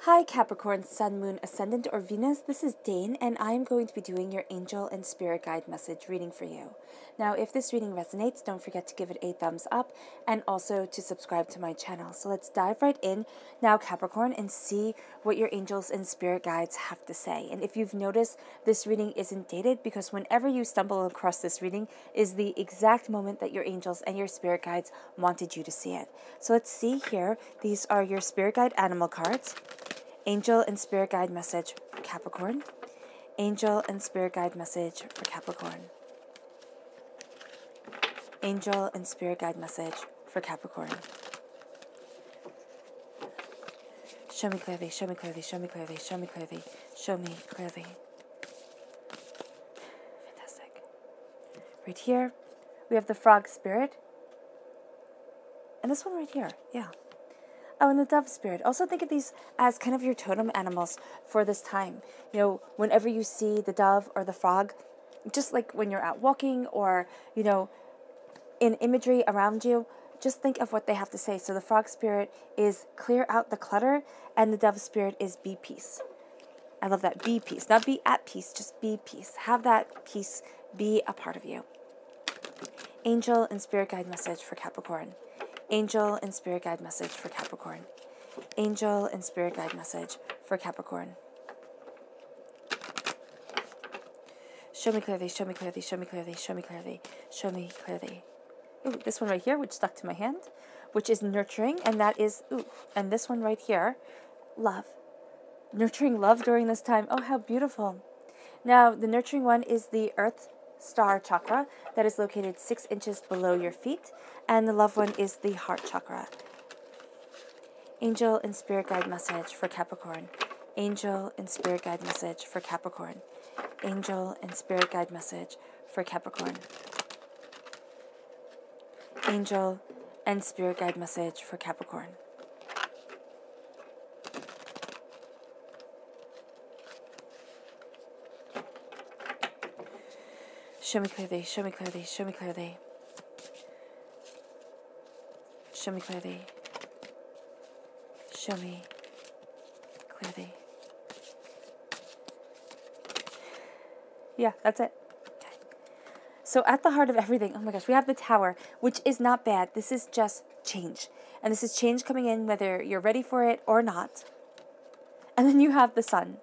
Hi Capricorn, Sun, Moon, Ascendant, or Venus. This is Dane, and I'm going to be doing your angel and spirit guide message reading for you. Now, if this reading resonates, don't forget to give it a thumbs up and also to subscribe to my channel. So let's dive right in now, Capricorn, and see what your angels and spirit guides have to say. And if you've noticed, this reading isn't dated because whenever you stumble across this reading is the exact moment that your angels and your spirit guides wanted you to see it. So let's see here. These are your spirit guide animal cards. Angel and Spirit Guide message for Capricorn. Angel and Spirit Guide message for Capricorn. Angel and Spirit Guide message for Capricorn. Show me clearly, show me clearly, show me clearly, show me clearly, show me clearly. Fantastic. Right here, we have the frog spirit. And this one right here, yeah. Oh, and the dove spirit. Also think of these as kind of your totem animals for this time. You know, whenever you see the dove or the frog, just like when you're out walking or, you know, in imagery around you, just think of what they have to say. So the frog spirit is clear out the clutter, and the dove spirit is be peace. I love that. Be peace. Not be at peace, just be peace. Have that peace be a part of you. Angel and spirit guide message for Capricorn. Angel and Spirit Guide message for Capricorn. Angel and Spirit Guide message for Capricorn. Show me clearly, show me clearly, show me clearly, show me clearly, show me clearly. Ooh, this one right here, which stuck to my hand, which is nurturing, and that is, ooh, and this one right here, love. Nurturing love during this time. Oh, how beautiful. Now, the nurturing one is the Earth Star chakra that is located 6 inches below your feet, and the love one is the heart chakra. Angel and Spirit Guide message for Capricorn. Angel and Spirit Guide message for Capricorn. Angel and Spirit Guide message for Capricorn. Angel and Spirit Guide message for Capricorn. Show me clearly, show me clearly, show me clearly. Show me clearly. Show me clearly. Yeah, that's it. Okay. So at the heart of everything, oh my gosh, we have the Tower, which is not bad. This is just change. And this is change coming in whether you're ready for it or not. And then you have the Sun.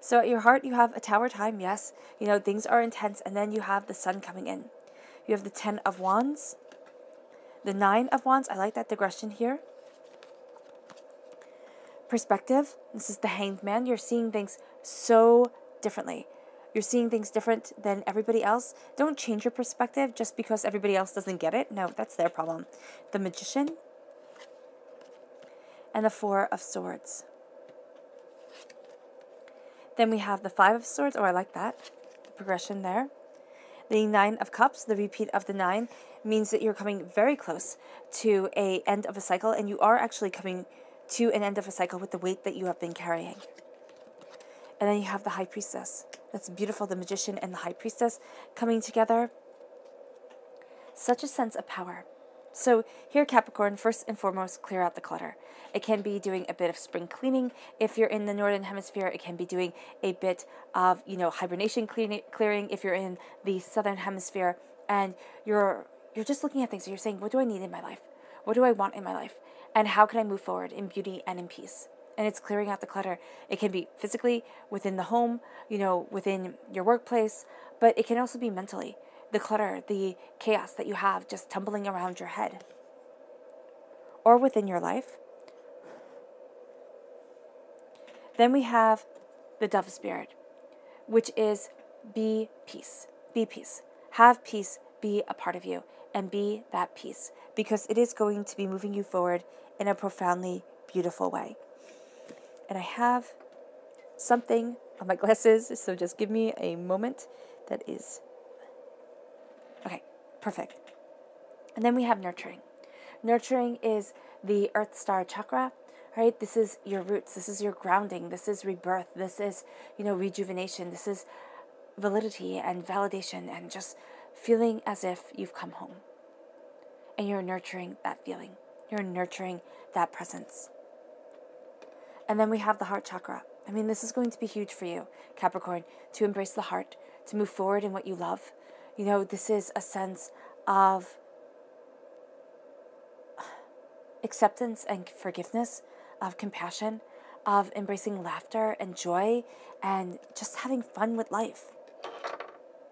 So at your heart, you have a Tower time, yes. You know, things are intense. And then you have the Sun coming in. You have the 10 of Wands. The 9 of Wands. I like that digression here. Perspective. This is the Hanged Man. You're seeing things so differently. You're seeing things different than everybody else. Don't change your perspective just because everybody else doesn't get it. No, that's their problem. The Magician. And the 4 of Swords. Then we have the 5 of Swords. Oh, I like that. The progression there. The 9 of Cups, the repeat of the 9, means that you're coming very close to an end of a cycle, and you are actually coming to an end of a cycle with the weight that you have been carrying. And then you have the High Priestess. That's beautiful, the Magician and the High Priestess coming together. Such a sense of power. So here, Capricorn, first and foremost, clear out the clutter. It can be doing a bit of spring cleaning. If you're in the Northern Hemisphere, it can be doing a bit of, you know, hibernation clearing. If you're in the Southern Hemisphere and you're just looking at things, so you're saying, what do I need in my life? What do I want in my life? And how can I move forward in beauty and in peace? And it's clearing out the clutter. It can be physically within the home, you know, within your workplace, but it can also be mentally. The clutter, the chaos that you have just tumbling around your head. Or within your life. Then we have the Dove Spirit, which is be peace. Be peace. Have peace be a part of you. And be that peace. Because it is going to be moving you forward in a profoundly beautiful way. And I have something on my glasses, so just give me a moment. That is... Okay, perfect. And then we have nurturing. Nurturing is the Earth Star chakra, right? This is your roots. This is your grounding. This is rebirth. This is, you know, rejuvenation. This is validity and validation and just feeling as if you've come home. And you're nurturing that feeling. You're nurturing that presence. And then we have the heart chakra. I mean, this is going to be huge for you, Capricorn, to embrace the heart, to move forward in what you love. You know, this is a sense of acceptance and forgiveness, of compassion, of embracing laughter and joy, and just having fun with life.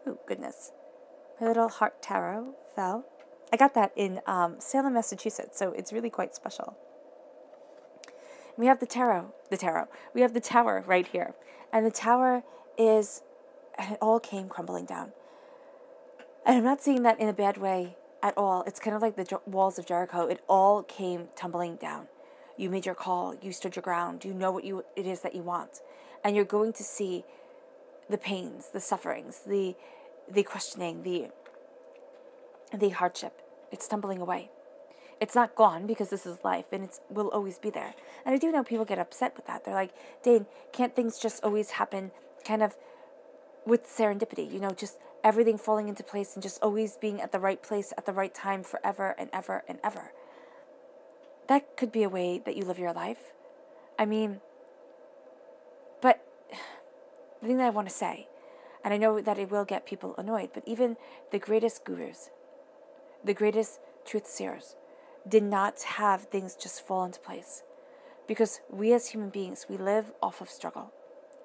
Oh, goodness. My little heart tarot fell. I got that in Salem, Massachusetts, so it's really quite special. We have the tarot. We have the tower right here. And the tower is, and it all came crumbling down. And I'm not saying that in a bad way at all. It's kind of like the walls of Jericho. It all came tumbling down. You made your call. You stood your ground. You know what it is that you want. And you're going to see the pains, the sufferings, the questioning, the hardship. It's tumbling away. It's not gone because this is life and it will always be there. And I do know people get upset with that. They're like, Dane, can't things just always happen kind of with serendipity? You know, just everything falling into place and just always being at the right place at the right time forever and ever and ever. That could be a way that you live your life. I mean, but the thing that I want to say, and I know that it will get people annoyed, but even the greatest gurus, the greatest truth seers, did not have things just fall into place. Because we as human beings, we live off of struggle.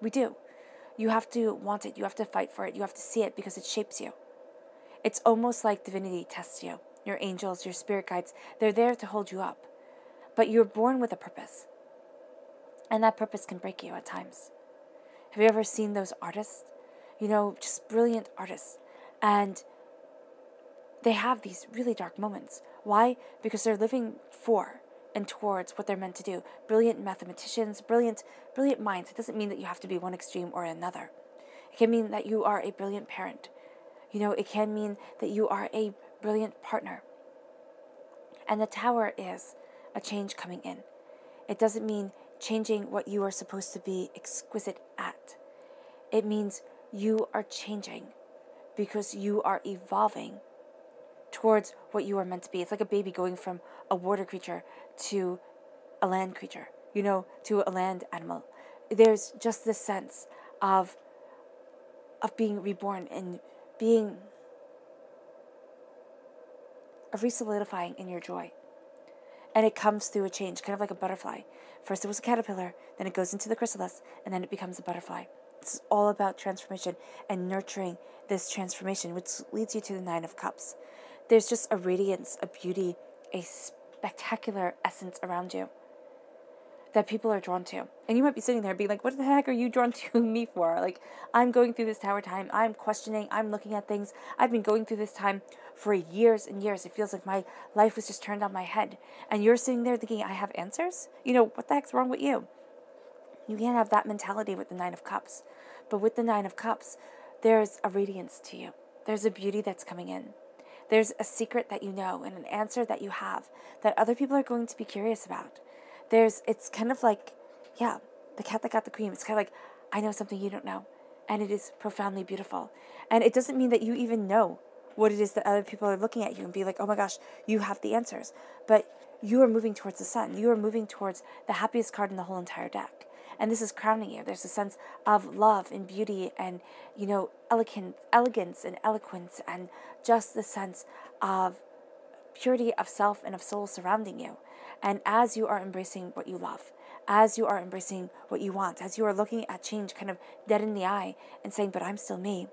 We do. You have to want it. You have to fight for it. You have to see it because it shapes you. It's almost like divinity tests you. Your angels, your spirit guides, they're there to hold you up. But you're born with a purpose. And that purpose can break you at times. Have you ever seen those artists? You know, just brilliant artists. And they have these really dark moments. Why? Because they're living for and towards what they're meant to do. Brilliant mathematicians, brilliant minds. It doesn't mean that you have to be one extreme or another. It can mean that you are a brilliant parent. You know, it can mean that you are a brilliant partner. And the tower is a change coming in. It doesn't mean changing what you are supposed to be exquisite at. It means you are changing because you are evolving towards what you are meant to be. It's like a baby going from a water creature to a land creature, you know, to a land animal. There's just this sense of being reborn and being of re-solidifying in your joy. And it comes through a change, kind of like a butterfly. First it was a caterpillar, then it goes into the chrysalis, and then it becomes a butterfly. It's all about transformation and nurturing this transformation, which leads you to the Nine of Cups. There's just a radiance, a beauty, a spectacular essence around you that people are drawn to. And you might be sitting there being like, what the heck are you drawn to me for? Like, I'm going through this tower time. I'm questioning. I'm looking at things. I've been going through this time for years and years. It feels like my life was just turned on my head. And you're sitting there thinking, I have answers? You know, what the heck's wrong with you? You can't have that mentality with the Nine of Cups. But with the Nine of Cups, there's a radiance to you. There's a beauty that's coming in. There's a secret that you know and an answer that you have that other people are going to be curious about. It's kind of like, yeah, the cat that got the cream. It's kind of like, I know something you don't know. And it is profoundly beautiful. And it doesn't mean that you even know what it is that other people are looking at you and be like, oh my gosh, you have the answers. But you are moving towards the sun. You are moving towards the happiest card in the whole entire deck. And this is crowning you. There's a sense of love and beauty and, you know, elegance and eloquence and just the sense of purity of self and of soul surrounding you. And as you are embracing what you love, as you are embracing what you want, as you are looking at change kind of dead in the eye and saying, but I'm still me.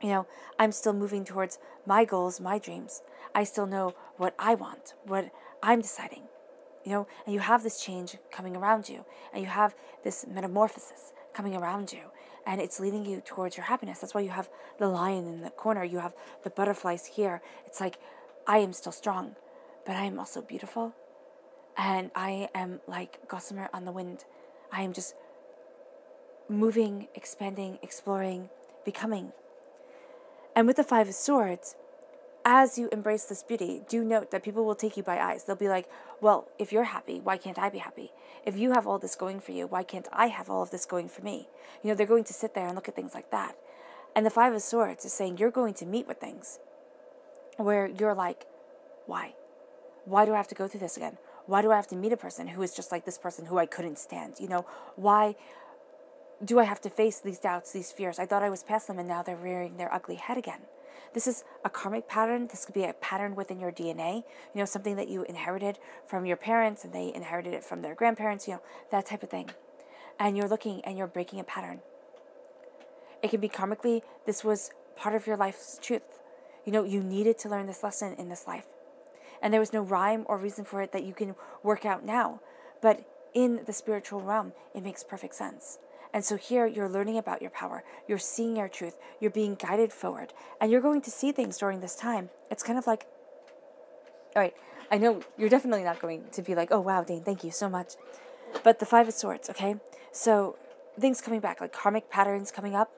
You know, I'm still moving towards my goals, my dreams. I still know what I want, what I'm deciding. You know, and you have this change coming around you, and you have this metamorphosis coming around you, and it's leading you towards your happiness. That's why you have the lion in the corner. You have the butterflies here. It's like, I am still strong, but I am also beautiful, and I am like gossamer on the wind. I am just moving, expanding, exploring, becoming. And with the Five of Swords, as you embrace this beauty, do note that people will take you by eyes. They'll be like, well, if you're happy, why can't I be happy? If you have all this going for you, why can't I have all of this going for me? You know, they're going to sit there and look at things like that. And the Five of Swords is saying you're going to meet with things where you're like, why? Why do I have to go through this again? why do I have to meet a person who is just like this person who I couldn't stand? Why do I have to face these doubts, these fears? I thought I was past them, and now they're rearing their ugly head again. This is a karmic pattern. This could be a pattern within your DNA, something that you inherited from your parents and they inherited it from their grandparents, that type of thing. And you're looking and you're breaking a pattern. It can be karmically, this was part of your life's truth. You needed to learn this lesson in this life. And there was no rhyme or reason for it that you can work out now. But in the spiritual realm, it makes perfect sense. And so here you're learning about your power. You're seeing your truth. You're being guided forward. And you're going to see things during this time. It's kind of like, all right, I know you're definitely not going to be like, oh, wow, Dane, thank you so much. But the Five of Swords, okay? So things coming back, like karmic patterns coming up.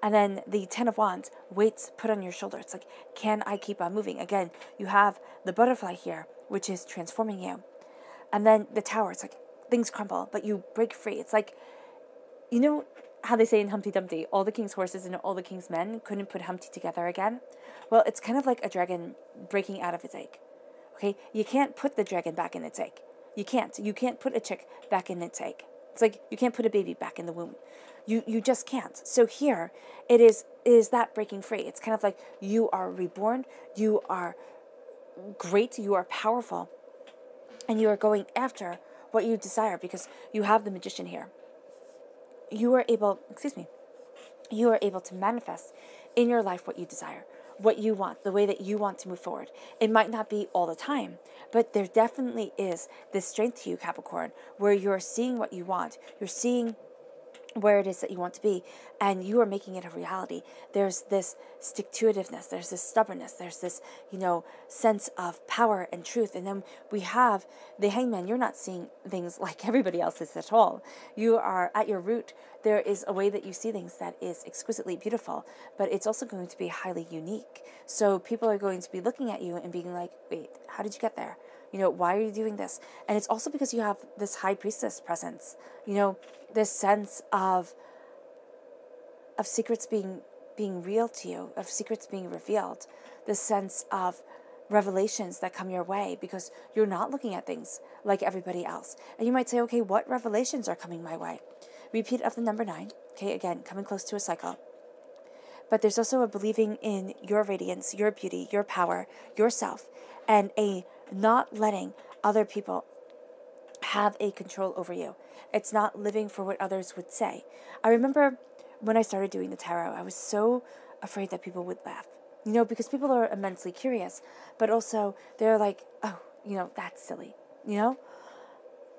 And then the Ten of Wands, weights put on your shoulder. It's like, can I keep on moving? Again, you have the butterfly here, which is transforming you. And then the Tower, it's like things crumble, but you break free. It's like, you know how they say in Humpty Dumpty, all the king's horses and all the king's men couldn't put Humpty together again? Well, it's kind of like a dragon breaking out of its egg. Okay? You can't put the dragon back in its egg. You can't. You can't put a chick back in its egg. It's like you can't put a baby back in the womb. You just can't. So here, it is that breaking free. It's kind of like you are reborn. You are great. You are powerful. And you are going after what you desire because you have the Magician here. You are able to manifest in your life what you desire, what you want, the way that you want to move forward. It might not be all the time, but there definitely is this strength to you, Capricorn, where you're seeing what you want. You're seeing where it is that you want to be, and you are making it a reality. There's this stick-to-itiveness, there's this stubbornness, there's this, sense of power and truth. And then we have the Hangman. You're not seeing things like everybody else is at all. You are at your root. There is a way that you see things that is exquisitely beautiful, but it's also going to be highly unique. So people are going to be looking at you and being like, wait, how did you get there? Why are you doing this? And it's also because you have this high priestess presence, this sense of secrets being real to you, of secrets being revealed, this sense of revelations that come your way because you're not looking at things like everybody else. And you might say, okay, what revelations are coming my way? Repeat of the number 9. Okay, again, coming close to a cycle. But there's also a believing in your radiance, your beauty, your power, yourself, and a not letting other people have a control over you. It's not living for what others would say. I remember when I started doing the tarot, I was so afraid that people would laugh. Because people are immensely curious, but also they're like, oh, that's silly,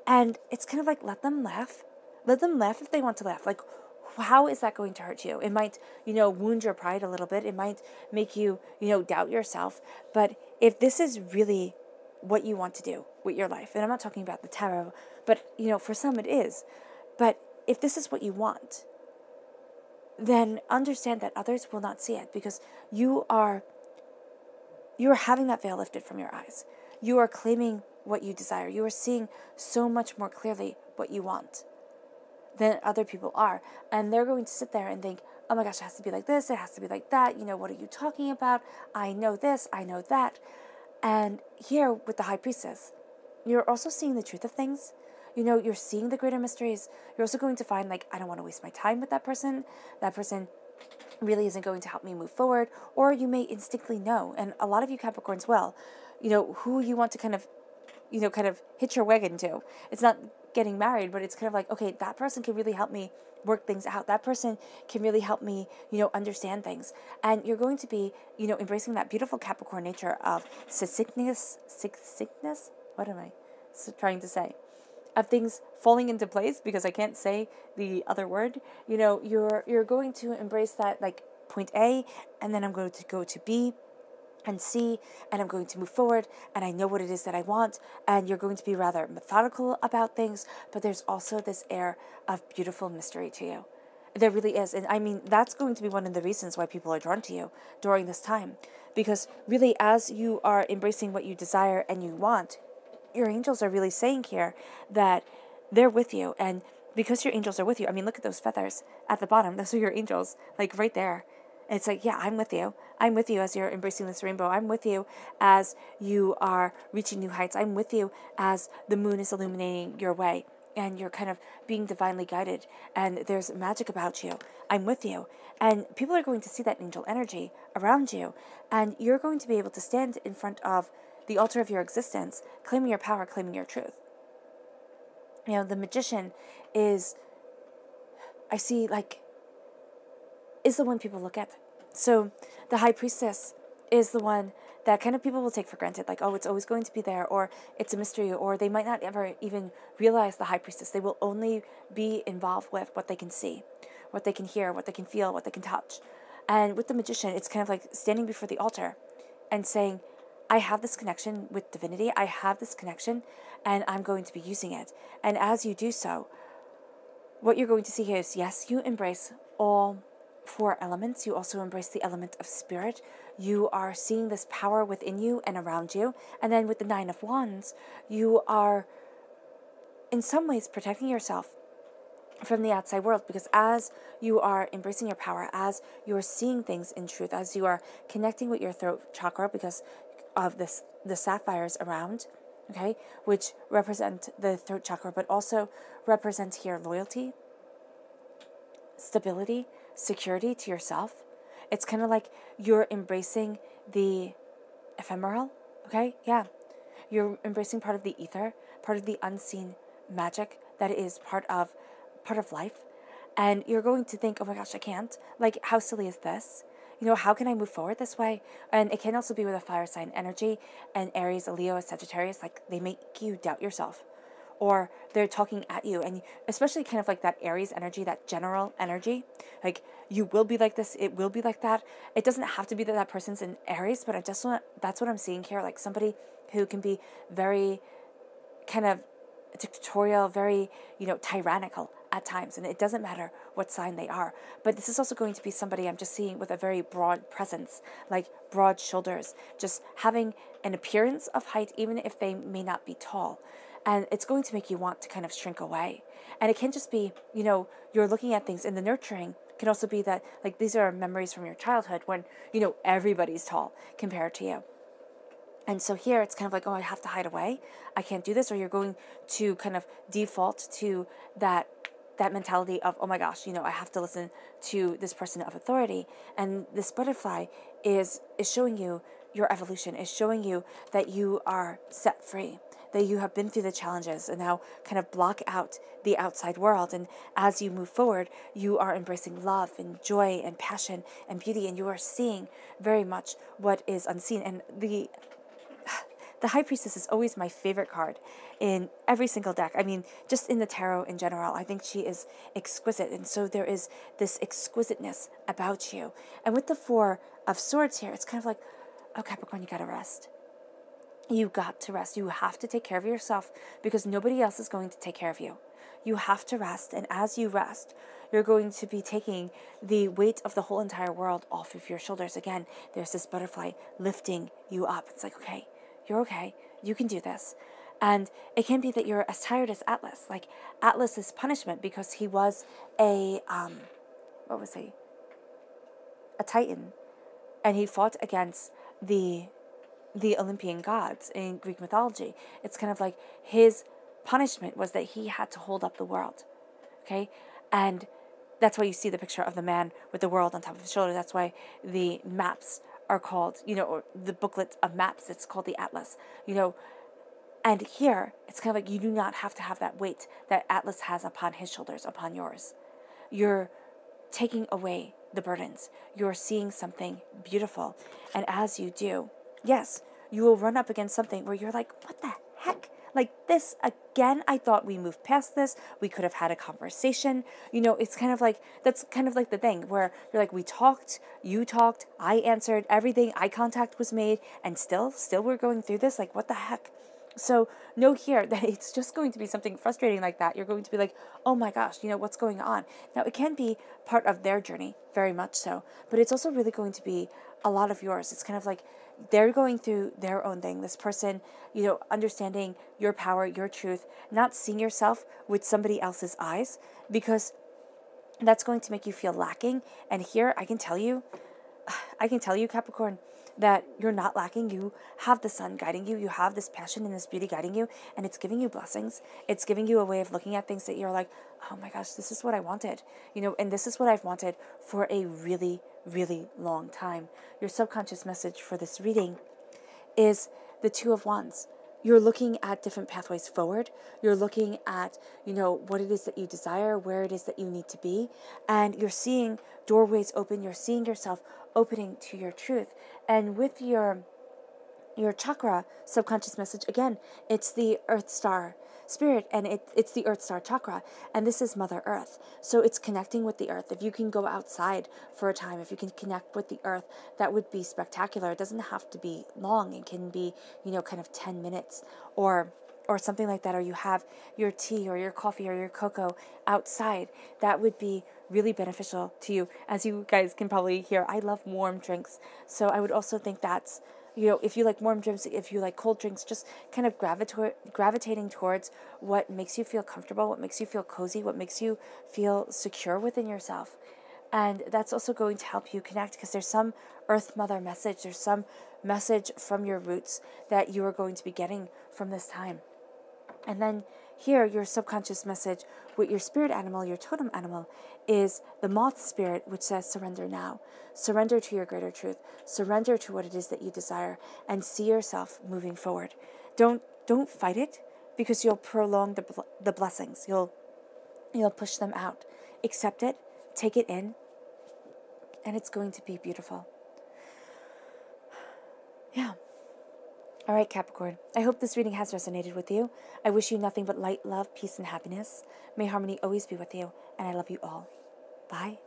And it's kind of like, let them laugh. Let them laugh if they want to laugh. Like, how is that going to hurt you? It might, wound your pride a little bit. It might make you, doubt yourself. But if this is really what you want to do with your life, and I'm not talking about the tarot, but, for some it is. But if this is what you want, then understand that others will not see it because you are having that veil lifted from your eyes. You are claiming what you desire. You are seeing so much more clearly what you want than other people are. And they're going to sit there and think, oh my gosh, it has to be like this, it has to be like that. What are you talking about? I know this, I know that. And here with the High Priestess, you're also seeing the truth of things. You're seeing the greater mysteries. You're also going to find, like, I don't want to waste my time with that person. That person really isn't going to help me move forward. Or you may instinctively know, and a lot of you Capricorns will, who you want to kind of hitch your wagon to. It's not getting married, but it's kind of like, okay, that person can really help me work things out. That person can really help me, understand things. And you're going to be, embracing that beautiful Capricorn nature of sickness. What am I trying to say? Of things falling into place because I can't say the other word. You're going to embrace that, like, point A, and then I'm going to go to B and C, and I'm going to move forward, and I know what it is that I want, and you're going to be rather methodical about things, but there's also this air of beautiful mystery to you. There really is, and I mean, that's going to be one of the reasons why people are drawn to you during this time, because really, as you are embracing what you desire and you want, your angels are really saying here that they're with you, and because your angels are with you, I mean, look at those feathers at the bottom, those are your angels, like right there. And it's like, yeah, I'm with you. I'm with you as you're embracing this rainbow. I'm with you as you are reaching new heights. I'm with you as the moon is illuminating your way and you're kind of being divinely guided and there's magic about you. I'm with you. And people are going to see that angel energy around you, and you're going to be able to stand in front of the altar of your existence, claiming your power, claiming your truth. You know, the magician is, I see, like, is the one people look at. So the high priestess is the one that kind of people will take for granted, like, oh, it's always going to be there, or it's a mystery, or they might not ever even realize the high priestess. They will only be involved with what they can see, what they can hear, what they can feel, what they can touch. And with the magician, it's kind of like standing before the altar and saying, I have this connection with divinity, I have this connection, and I'm going to be using it. And as you do so, what you're going to see here is, yes, you embrace all four elements. You also embrace the element of spirit. You are seeing this power within you and around you. And then with the Nine of Wands, you are in some ways protecting yourself from the outside world, because as you are embracing your power, as you are seeing things in truth, as you are connecting with your throat chakra because of the sapphires around, okay, which represent the throat chakra, but also represent here loyalty, stability, security to yourself. It's kind of like you're embracing the ephemeral, okay? Yeah. You're embracing part of the ether, part of the unseen magic that is part of life. And you're going to think, oh my gosh, I can't. Like, how silly is this? You know, how can I move forward this way? And it can also be with a fire sign energy, and Aries, a Leo, a Sagittarius, like, they make you doubt yourself. Or they're talking at you, and especially kind of like that Aries energy, that general energy, like, you will be like this, it will be like that. It doesn't have to be that person's in Aries, but that's what I'm seeing here, like somebody who can be very kind of dictatorial, very, tyrannical at times, and it doesn't matter what sign they are. But this is also going to be somebody I'm just seeing with a very broad presence, like broad shoulders, just having an appearance of height, even if they may not be tall. And it's going to make you want to kind of shrink away. And it can just be, you're looking at things in the nurturing. It can also be that, like, these are memories from your childhood when, everybody's tall compared to you. And so here it's kind of like, oh, I have to hide away. I can't do this. Or you're going to kind of default to that mentality of, oh my gosh, I have to listen to this person of authority. And this butterfly is showing you your evolution, is showing you that you are set free, that you have been through the challenges and now kind of block out the outside world. And as you move forward, you are embracing love and joy and passion and beauty, and you are seeing very much what is unseen. And the High Priestess is always my favorite card in every single deck. I mean, just in the tarot in general, I think she is exquisite. And so there is this exquisiteness about you. And with the Four of Swords here, it's kind of like, oh, Capricorn, you got to rest. You got to rest. You have to take care of yourself because nobody else is going to take care of you. You have to rest. And as you rest, you're going to be taking the weight of the whole entire world off of your shoulders. Again, there's this butterfly lifting you up. It's like, okay, you're okay. You can do this. And it can be that you're as tired as Atlas. Like, Atlas's punishment, because he was a Titan. And he fought against the Olympian gods in Greek mythology. It's kind of like his punishment was that he had to hold up the world. Okay? And that's why you see the picture of the man with the world on top of his shoulder. That's why the maps are called, or the booklet of maps, it's called the Atlas, And here, it's kind of like you do not have to have that weight that Atlas has upon his shoulders, upon yours. You're taking away the burdens. You're seeing something beautiful. And as you do, yes, you will run up against something where you're like, what the heck? Like, this again? I thought we moved past this. We could have had a conversation. It's kind of like, that's kind of like the thing where you're like, we talked, you talked, I answered, everything, eye contact was made, and still we're going through this. Like, what the heck? So know here that it's just going to be something frustrating like that. You're going to be like, oh my gosh, what's going on? Now, it can be part of their journey, very much so, but it's also really going to be a lot of yours. It's kind of like they're going through their own thing. This person, understanding your power, your truth, not seeing yourself with somebody else's eyes, because that's going to make you feel lacking. And here, I can tell you, I can tell you, Capricorn, that you're not lacking. You have the sun guiding you. You have this passion and this beauty guiding you, and it's giving you blessings. It's giving you a way of looking at things that you're like, oh my gosh, this is what I wanted, and this is what I've wanted for a really, really long time. Your subconscious message for this reading is the Two of Wands. You're looking at different pathways forward. You're looking at, what it is that you desire, where it is that you need to be. And you're seeing doorways open. You're seeing yourself opening to your truth. And with your chakra subconscious message, again, it's the Earth Star Spirit, and it's the Earth Star chakra, and this is Mother Earth. So it's connecting with the earth. If you can go outside for a time, if you can connect with the earth, that would be spectacular. It doesn't have to be long. It can be, kind of 10 minutes or something like that, or you have your tea or your coffee or your cocoa outside. That would be really beneficial to you. As you guys can probably hear, I love warm drinks. So I would also think that's, if you like warm drinks, if you like cold drinks, just kind of gravitating towards what makes you feel comfortable, what makes you feel cozy, what makes you feel secure within yourself. And that's also going to help you connect, because there's some Earth Mother message, there's some message from your roots that you are going to be getting from this time. And then here, your subconscious message with your spirit animal, your totem animal, is the moth spirit, which says surrender now. Surrender to your greater truth. Surrender to what it is that you desire, and see yourself moving forward. Don't fight it, because you'll prolong the blessings. You'll push them out. Accept it, take it in, and it's going to be beautiful. Yeah. All right, Capricorn, I hope this reading has resonated with you. I wish you nothing but light, love, peace, and happiness. May harmony always be with you, and I love you all. Bye.